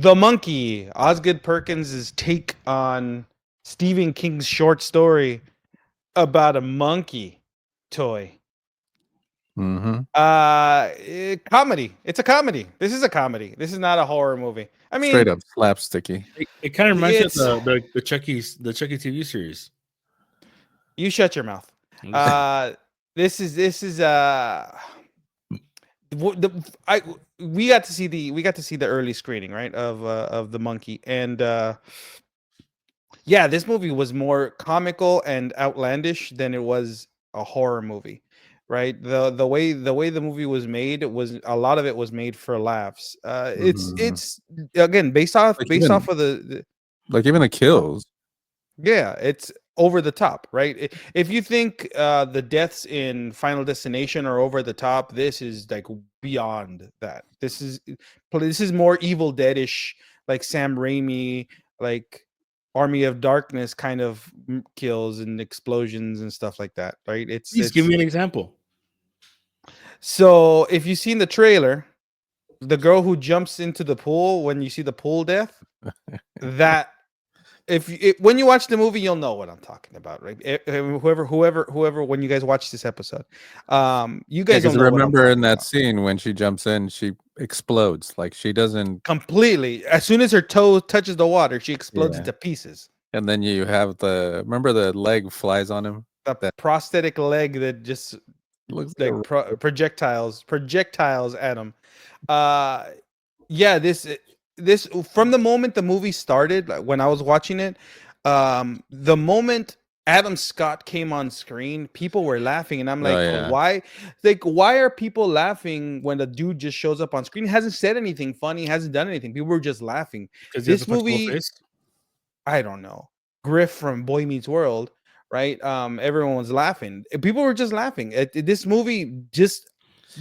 The Monkey, Osgood Perkins' take on Stephen King's short story about a monkey toy. Mm-hmm. Comedy. It's a comedy. This is a comedy. This is not a horror movie. I mean, Straight up slapsticky. It kind of reminds me it's of the Chucky TV series. you shut your mouth. This is we got to see the early screening, right, of the monkey, and yeah, this movie was more comical and outlandish than it was a horror movie, right? The way the movie was made, it was a lot of it was made for laughs. It's again based off Like of the Like even the kills. yeah, it's over the top, right? If you think the deaths in Final Destination are over the top, this is like beyond that. This is more Evil Deadish, like Sam Raimi, like Army of Darkness kind of kills and explosions and stuff like that, right? Please give me an example. So if you've seen the trailer, the girl who jumps into the pool when you see the pool death, that when you watch the movie, you'll know what I'm talking about, right? Whoever, when you guys watch this episode, you guys don't know remember in that scene when she jumps in, she explodes. Like she doesn't completely. As soon as her toe touches the water, she explodes into pieces. And then you have remember the leg flies on him? The prosthetic leg that just looks like projectiles at him. Yeah, this from the moment the movie started, like when I was watching it, the moment Adam Scott came on screen, people were laughing, and I'm like, why? Like, why are people laughing when the dude just shows up on screen? He hasn't said anything funny, hasn't done anything. People were just laughing. This movie, I don't know. Griff from Boy Meets World, right? Everyone was laughing. People were just laughing. This movie just.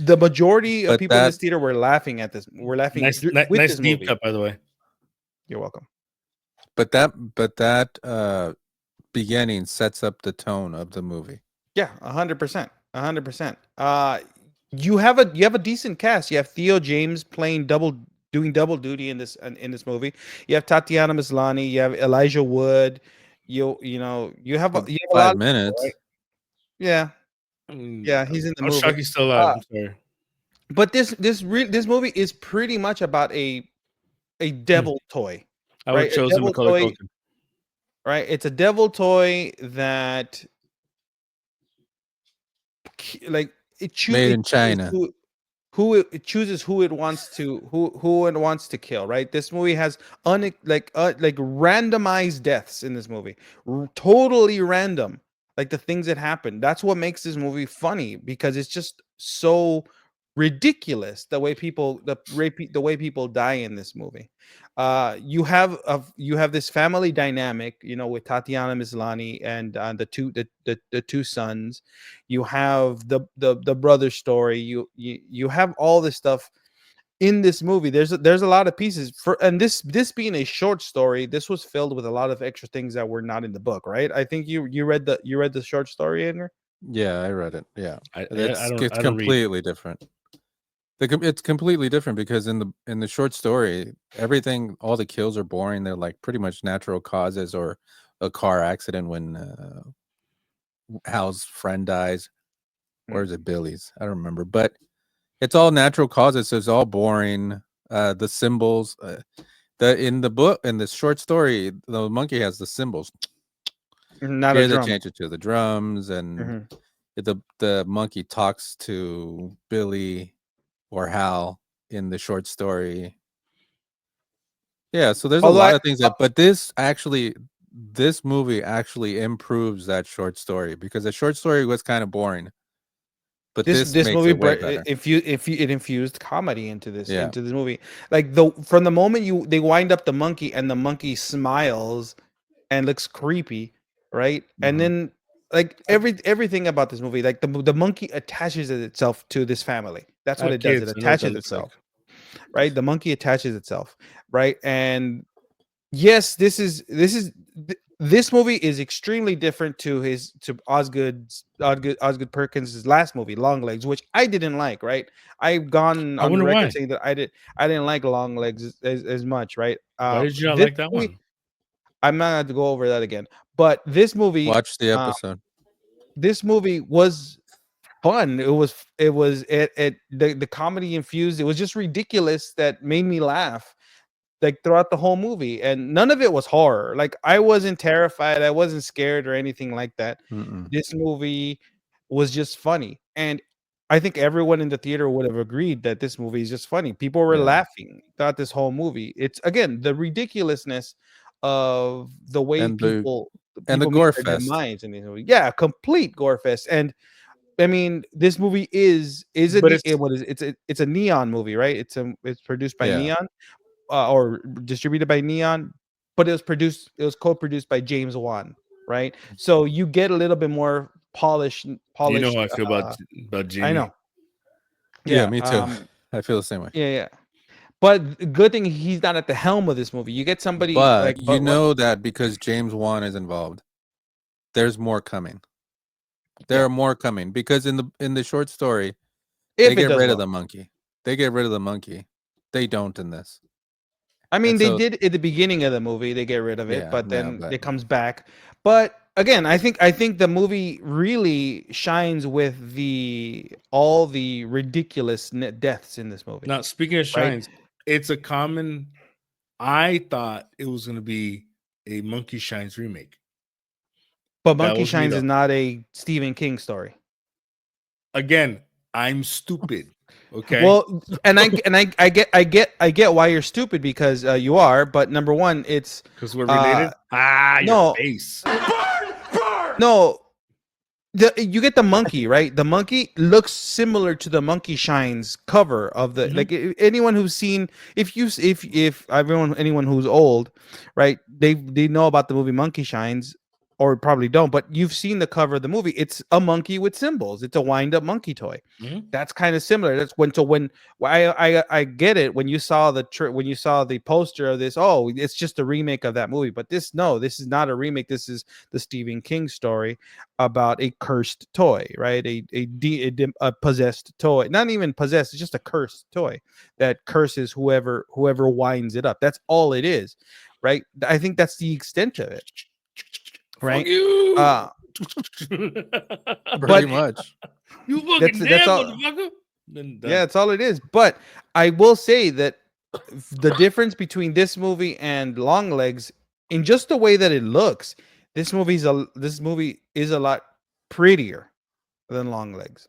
The majority of people in this theater were laughing at this. We're laughing. Nice this deep movie. cut, by the way. You're welcome. But that beginning sets up the tone of the movie. Yeah, 100%, 100%. You have a decent cast. You have Theo James doing double duty in this movie. You have Tatiana Maslany. You have Elijah Wood. You have a 5 minutes. Right? Yeah. Yeah, he's in the movie. Shocked he's still alive. I'm sorry. But this movie is pretty much about a devil toy. I would have chosen Macaulay Culkin. Right? It's a devil toy that like it made in China. It chooses who it wants to kill, right? This movie has randomized deaths in this movie. Totally random. Like the things that happen. That's what makes this movie funny, because it's just so ridiculous the way people die in this movie. You have this family dynamic, with Tatiana Maslany and the two sons. You have the brother story. You have all this stuff in this movie. There's a lot of pieces and this being a short story, this was filled with a lot of extra things that were not in the book, right? I think you read the short story, Edgar? Yeah, I read it. Yeah, it's completely different. It's completely different because in the short story, all the kills are boring. They're like pretty much natural causes or a car accident when Hal's friend dies, or is it Billy's? I don't remember, but it's all natural causes, so it's all boring. The symbols, in the short story, the monkey has the symbols. Not a drum. They change it to the drums, and the monkey talks to Billy or Hal in the short story. Yeah, so there's a lot of things but this movie actually improves that short story, because the short story was kind of boring. But this movie, it infused comedy into this movie. Like from the moment they wind up the monkey and the monkey smiles and looks creepy, right? Mm-hmm. And then like everything about this movie, like the monkey attaches itself to this family. That's what it does. It attaches itself, right? The monkey attaches itself, right? And yes, this is this movie is extremely different to Osgood Perkins' last movie, Longlegs, which I didn't like. Right, I've gone I on the wonder record why. saying that I didn't like Longlegs as much. Right, Why did you not this like that movie, one? I'm not going to go over that again. But this movie, Watch the episode. this movie was fun. The comedy infused. It was just ridiculous that made me laugh like throughout the whole movie, and none of it was horror. Like I wasn't terrified, I wasn't scared or anything like that. Mm-mm. This movie was just funny, and I think everyone in the theater would have agreed that this movie is just funny. People were laughing throughout this whole movie. It's again the ridiculousness of the way And people the make gore their fest. minds in this movie. Yeah, complete gore fest. And I mean, this movie is But it's a Neon movie, right? It's produced by Neon, or distributed by Neon, but it was co-produced by James Wan, right? So you get a little bit more polished. you know how I feel about I Jamie. know. Yeah, me too. I feel the same way. Yeah. But good thing he's not at the helm of this movie. You get somebody But like know that because James Wan is involved, there's more coming. There are more coming because in the short story, they get rid of the monkey. They get rid of the monkey. They don't in this. I mean, they did at the beginning of the movie. They get rid of it, but then it comes back. But again, I think the movie really shines with all the ridiculous deaths in this movie. Now, speaking of shines, it's a common. I thought it was going to be a Monkey Shines remake, but Monkey Shines is not a Stephen King story. Again, I'm stupid. Okay. Well, and I get why you're stupid, because you are. But number one, it's because we're related. No, your face. No, you get the monkey, right? The monkey looks similar to the Monkey Shines cover of the like anyone who's seen if anyone who's old, right? They know about the movie Monkey Shines, or probably don't, but you've seen the cover of the movie. It's a monkey with symbols. It's a wind-up monkey toy. That's kind of similar. That's when I get it when you saw the poster of this. Oh, it's just a remake of that movie. But this is not a remake. This is the Stephen King story about a cursed toy, right? A possessed toy. Not even possessed. It's just a cursed toy that curses whoever winds it up. That's all it is, right? I think that's the extent of it. Right? Pretty much. You fucking that's all, motherfucker. Yeah, that's all it is. But I will say that the difference between this movie and Longlegs, in just the way that it looks, this movie is a lot prettier than Longlegs,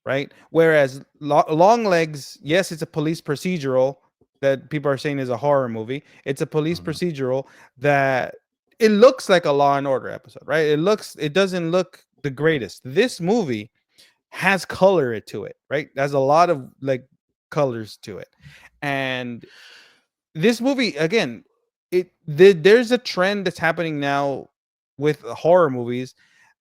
right? Whereas Longlegs, yes, it's a police procedural that people are saying is a horror movie. It's a police procedural that it looks like a Law and Order episode, right? It doesn't look the greatest. This movie has color to it, right? There's a lot of like colors to it. And this movie, again, there's a trend that's happening now with horror movies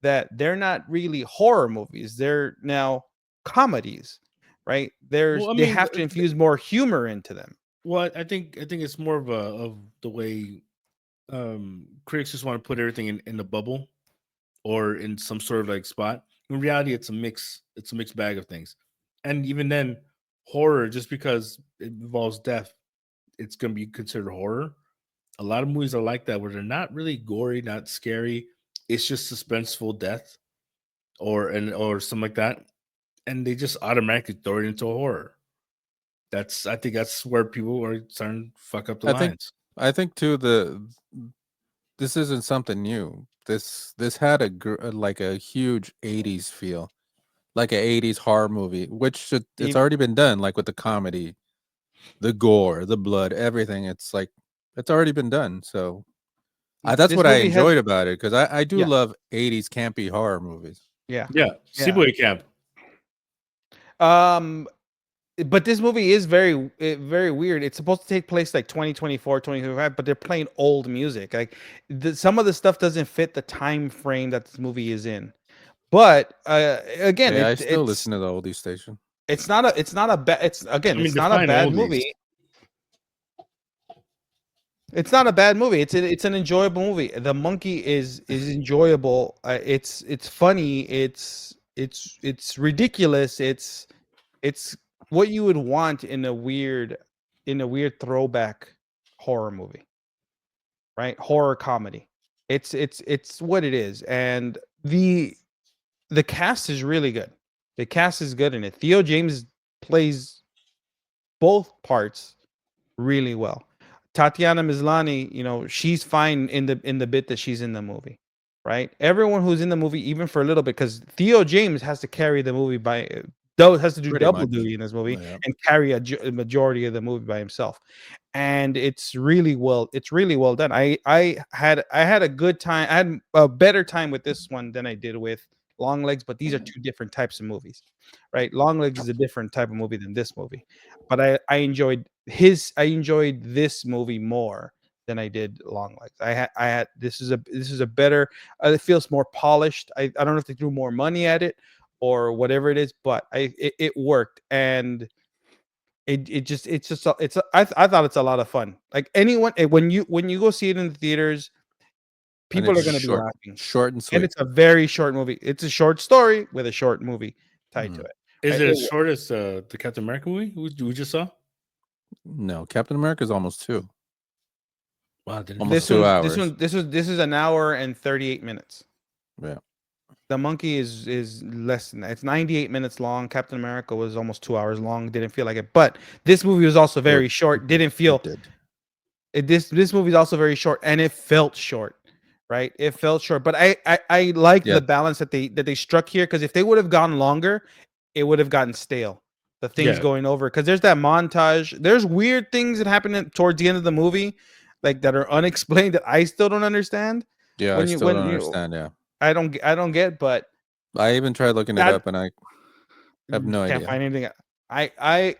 that they're not really horror movies. They're now comedies, right? They have to infuse more humor into them. Well, I think it's more of the way critics just want to put everything in the bubble or in some sort of like spot. In reality, it's a mixed bag of things. And even then, horror, just because it involves death, it's going to be considered horror. A lot of movies are like that, where they're not really gory, not scary. It's just suspenseful death or something like that. And they just automatically throw it into a horror. I think that's where people are starting to fuck up the lines. I think too, this isn't something new. This had a huge 80s feel, like an 80s horror movie, which it's already been done, like with the comedy, the gore, the blood, everything. It's like it's already been done. So that's what I enjoyed about it, because I do love 80s campy horror movies. Yeah. Sleepaway Camp. But this movie is very, very weird. It's supposed to take place like 2024, 2025, but they're playing old music. Like some of the stuff doesn't fit the time frame that this movie is in. But again, I still listen to the oldie station. It's not a bad. It's not a bad movie. It's not a bad movie. It's an enjoyable movie. The Monkey is enjoyable. It's funny. It's ridiculous. It's what you would want in a weird throwback horror movie, right? Horror comedy. It's what it is, and the cast is really good. The cast is good in it. Theo James plays both parts really well. Tatiana Maslany, you know, she's fine in the bit that she's in the movie, right? Everyone who's in the movie, even for a little bit, because Theo James has to carry the movie by has to do Pretty double much. duty in this movie Yeah. and carry a majority of the movie by himself, and it's really well done. I had a good time. I had a better time with this one than I did with Long Legs, but these are two different types of movies, right? Long Legs is a different type of movie than this movie, but I enjoyed this movie more than I did Long Legs. I had this is a better. It feels more polished. I don't know if they threw more money at it or whatever it is, but it worked, and I thought it's a lot of fun. Like anyone, when you go see it in the theaters, And people are it's going to be short, laughing. short and And sweet. it's a very short movie. It's a short story with a short movie tied to it. Is Right? it as short as the Captain America movie we just saw? No, Captain America is almost 2. Wow, didn't Almost This 2 one, hours. this is an hour and 38 minutes. Yeah. The Monkey is less than that. It's 98 minutes long. Captain America was almost 2 hours long. Didn't feel like it. But this movie was also very short. Didn't feel It did. this movie is also very short, and it felt short, right? It felt short. But I like Yeah. the balance that they struck here, because if they would have gone longer, it would have gotten stale. The things Yeah. going over, because there's that montage. There's weird things that happen towards the end of the movie, like that are unexplained that I still don't understand. Yeah, When I you- still when don't you- understand. Yeah. I don't get, but I even tried looking it That- up and I have no can't idea. find anything.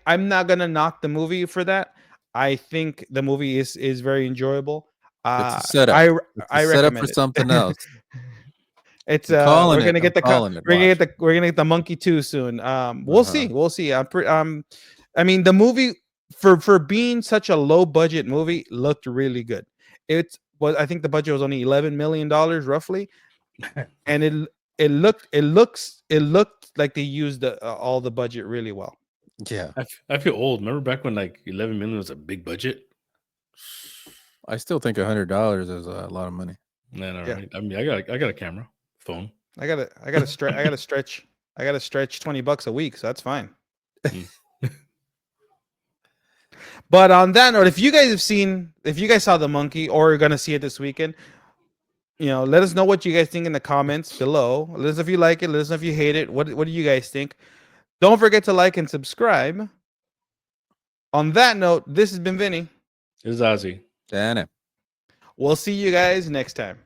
I'm not gonna knock the movie for that. I think the movie is very enjoyable. It's a setup. I It's I a setup recommend for it. something else. It's I'm calling we're gonna it. get I'm calling it. we're gonna Watch. get the Monkey 2 soon. We'll see. Uh-huh. We'll see. I mean, the movie for being such a low budget movie looked really good. I think the budget was only $11 million roughly, and it looked like they used all the budget really well. Yeah. I feel old. Remember back when like 11 million was a big budget? I still think $100 is a lot of money. Man, all Yeah. right. I mean, I got a camera, phone. I gotta stretch 20 bucks a week, so that's fine. Mm. But on that note, if you guys saw The Monkey or are gonna see it this weekend, you know, let us know what you guys think in the comments below. Let us know if you like it. Let us know if you hate it. What do you guys think? Don't forget to like and subscribe. On that note, this has been Vinny. This is Ozzy. Damn it. We'll see you guys next time.